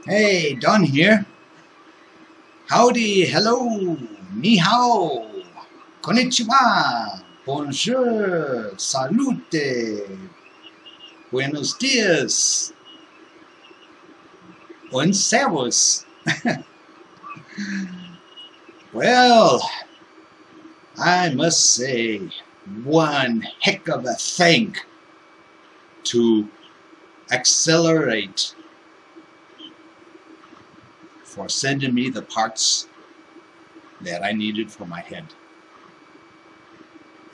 Hey, Don here. Howdy, hello, ni hao, konnichiwa, bonjour, salute, buenos dias, und servus. Well, I must say, one heck of a thing to accelerate for sending me the parts that I needed for my head.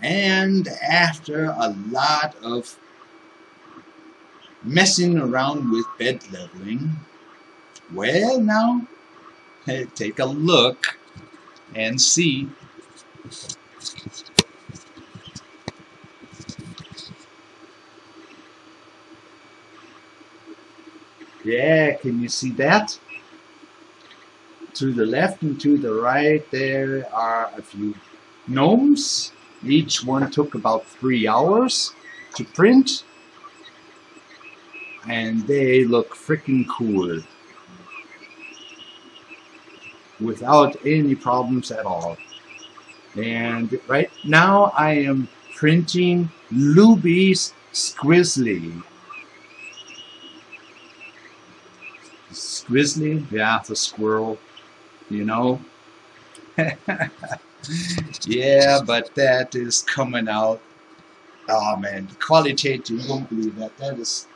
And after a lot of messing around with bed leveling, well, now take a look and see. Yeah, can you see that? To the left and to the right there are a few gnomes. Each one took about 3 hours to print, and they look freaking cool without any problems at all. And right now I am printing Luby's Squizzly. Squizzly? Yeah, the squirrel. You know? Yeah, but that is coming out. Oh man, the quality, you won't believe that. That is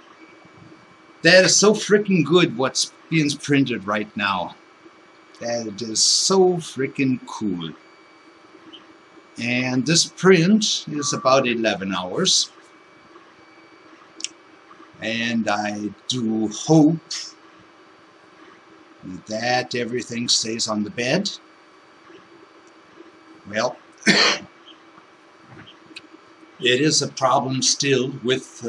so freaking good what's being printed right now. That is so freaking cool. And this print is about 11 hours. And I do hope that everything stays on the bed. Well, it is a problem still with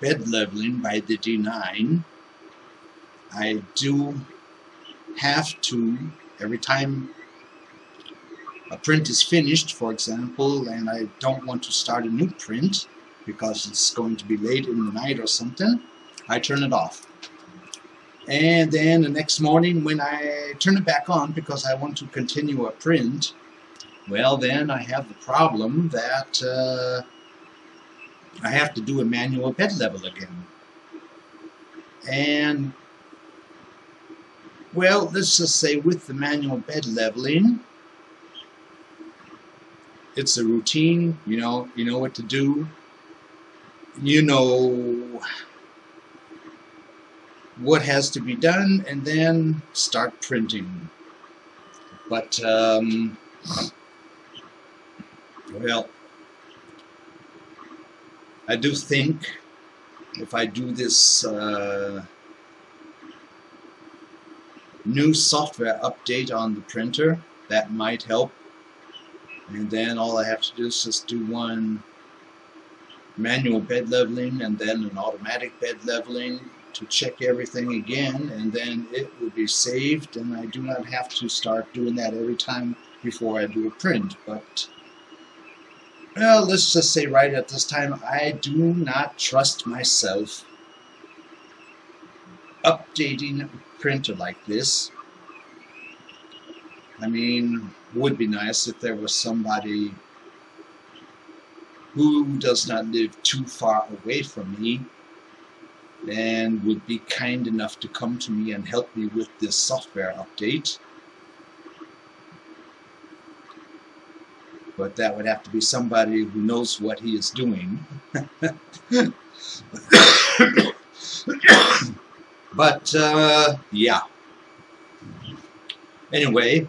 bed leveling by the D9. I do have to, every time a print is finished, for example, and I don't want to start a new print because it's going to be late in the night or something, I turn it off. And then the next morning when I turn it back on because I want to continue a print, well then I have the problem that I have to do a manual bed level again. And well, let's just say with the manual bed leveling, it's a routine, you know what to do, you know what has to be done, and then start printing. But well, I do think if I do this new software update on the printer, that might help. And then all I have to do is just do one manual bed leveling and then an automatic bed leveling to check everything again, and then it will be saved, and I do not have to start doing that every time before I do a print. But well, let's just say right at this time I do not trust myself updating a printer like this. I mean, it would be nice if there was somebody who does not live too far away from me and would be kind enough to come to me and help me with this software update. But that would have to be somebody who knows what he is doing. But yeah. Anyway,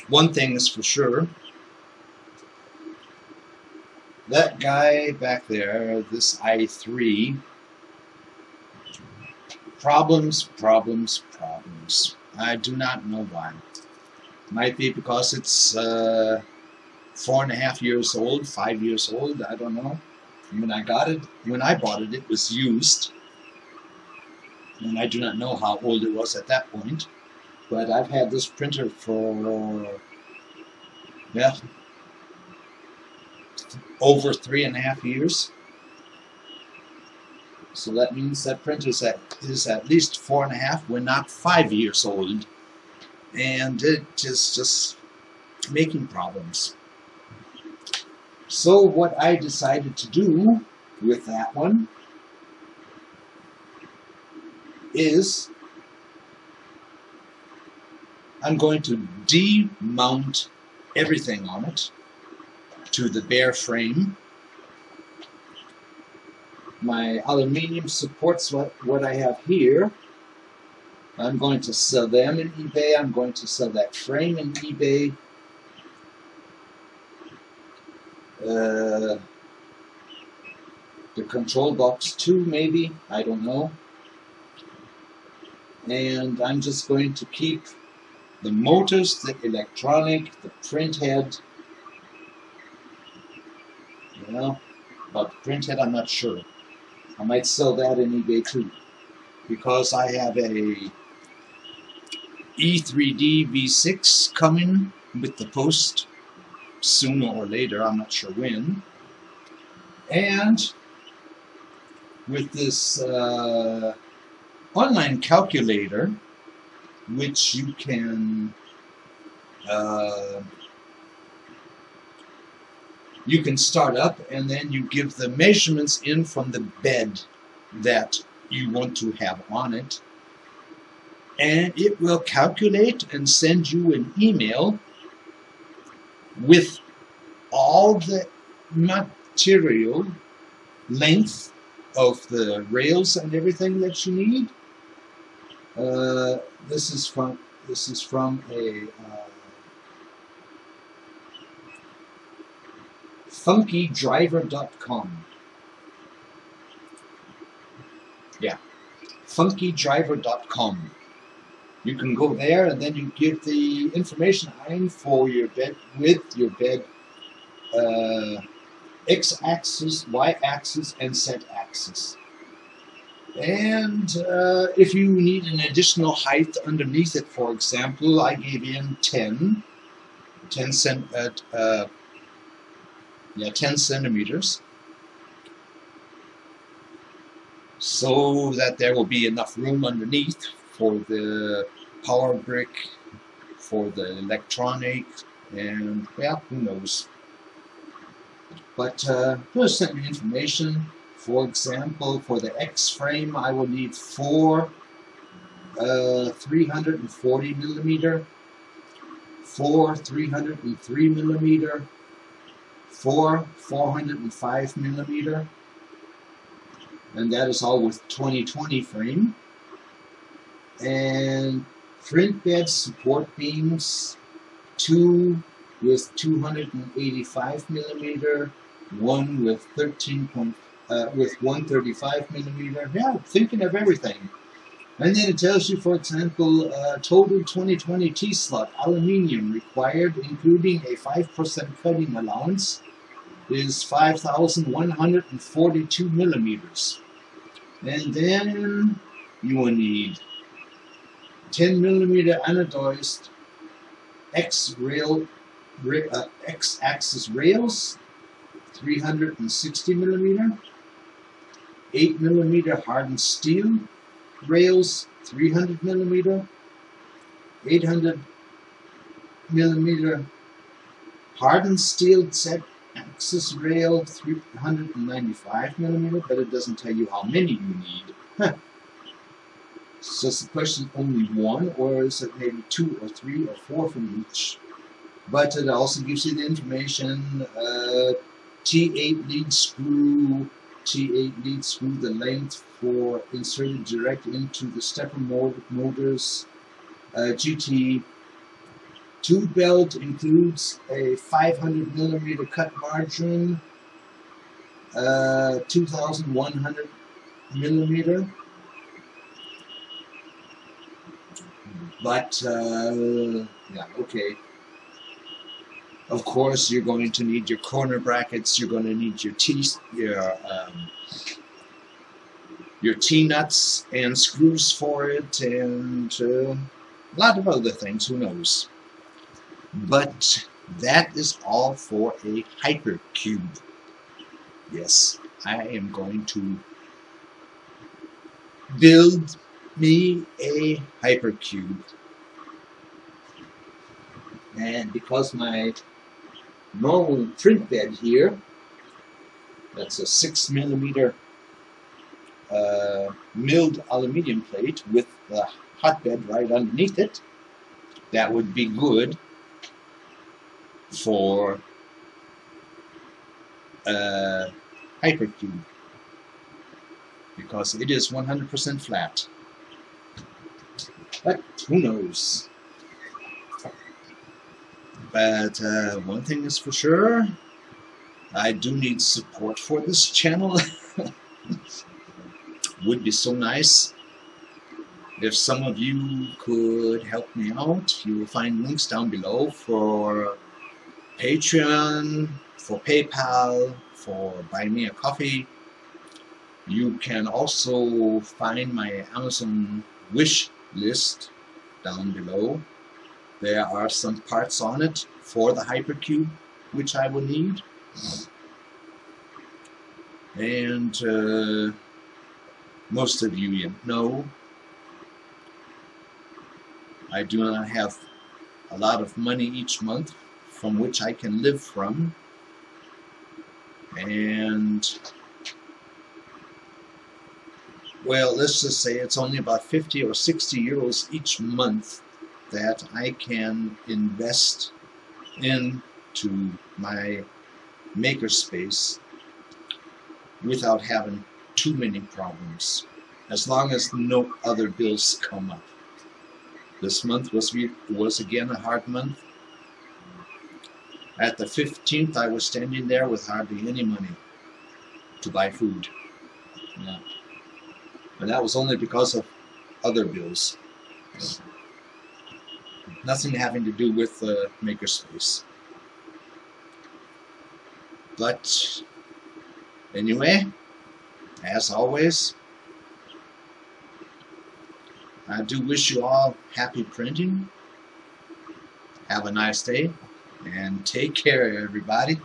one thing is for sure. That guy back there, this I3, problems. I do not know why. Might be because it's 4.5 years old, 5 years old, I don't know. When I bought it, it was used. And I do not know how old it was at that point. But I've had this printer for, yeah, over 3.5 years. So that means that printer is at least 4.5, when not 5 years old. And it is just making problems. So what I decided to do with that one is I'm going to demount everything on it to the bare frame. My aluminium supports what I have here. I'm going to sell them in eBay. I'm going to sell that frame in eBay. The control box too, maybe. I don't know. And I'm just going to keep the motors, the electronic, the print head. Well, about the print head, I'm not sure. I might sell that in eBay too, because I have a E3D V6 coming with the post sooner or later, I'm not sure when. And with this online calculator, which you can start up, and then you give the measurements in from the bed that you want to have on it, and it will calculate and send you an email with all the material, length of the rails and everything that you need. This is from a funkydriver.com. Yeah, funkydriver.com. You can go there, and then you give the information in for your bed with your bed x-axis, y-axis, and z-axis. And if you need an additional height underneath it, for example, I gave in 10 centimeters, so that there will be enough room underneath for the power brick, for the electronic, and well, who knows. But just send me information. For example, for the X frame, I will need 4 340 millimeter, 4 303 millimeter, 4 405 millimeter, and that is all with 2020 frame. And print bed support beams, 2 with 285 millimeter, 1 with 135 millimeter. Yeah, thinking of everything. And then it tells you, for example, total 2020 T-slot aluminium required, including a 5% cutting allowance, is 5,142 millimeters. And then you will need 10 millimeter anodized X-axis rails, 360 millimeter, 8 millimeter hardened steel rails, 300 millimeter, 800 millimeter hardened steel Z-axis rail, 395 millimeter, but it doesn't tell you how many you need. It's just a question, only one, or is it maybe 2 or 3 or 4 from each? But it also gives you the information, T8 lead screw, the length for inserted direct into the stepper motors. GT tube belt includes a 500 millimeter cut margin, 2,100 millimeter. But yeah, okay. Of course, you're going to need your corner brackets. You're going to need your T-nuts and screws for it, and a lot of other things. Who knows? But that is all for a hypercube. Yes, I am going to build me a hypercube. And because my normal print bed here, that's a 6mm milled aluminum plate with the hotbed right underneath it, that would be good for hypercube, because it is 100% flat. But who knows? But one thing is for sure, I do need support for this channel. Would be so nice if some of you could help me out. You will find links down below for Patreon, for PayPal, for Buy Me a Coffee. You can also find my Amazon wish list down below. There are some parts on it for the hypercube which I will need. And most of you know I do not have a lot of money each month from which I can live from, and well, let's just say it's only about 50 or 60 euros each month that I can invest into my makerspace without having too many problems, as long as no other bills come up. This month was again a hard month. At the 15th, I was standing there with hardly any money to buy food. Yeah. And that was only because of other bills. Nothing having to do with the makerspace. But anyway, as always, I do wish you all happy printing. Have a nice day, and take care, everybody.